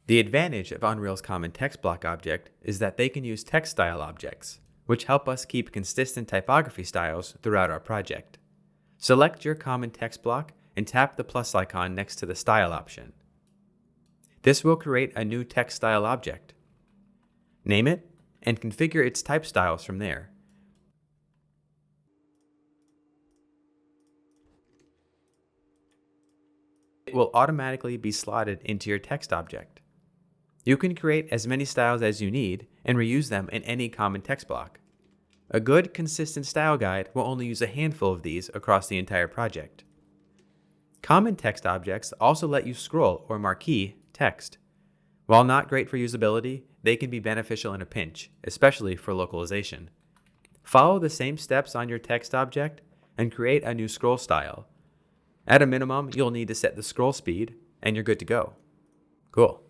The advantage of Unreal's common text block object is that they can use text style objects, which help us keep consistent typography styles throughout our project. Select your common text block and tap the plus icon next to the style option. This will create a new text style object. Name it and configure its type styles from there. It will automatically be slotted into your text object. You can create as many styles as you need and reuse them in any common text block. A good, consistent style guide will only use a handful of these across the entire project. Common text objects also let you scroll or marquee text. While not great for usability, they can be beneficial in a pinch, especially for localization. Follow the same steps on your text object and create a new scroll style. At a minimum, you'll need to set the scroll speed, and you're good to go. Cool.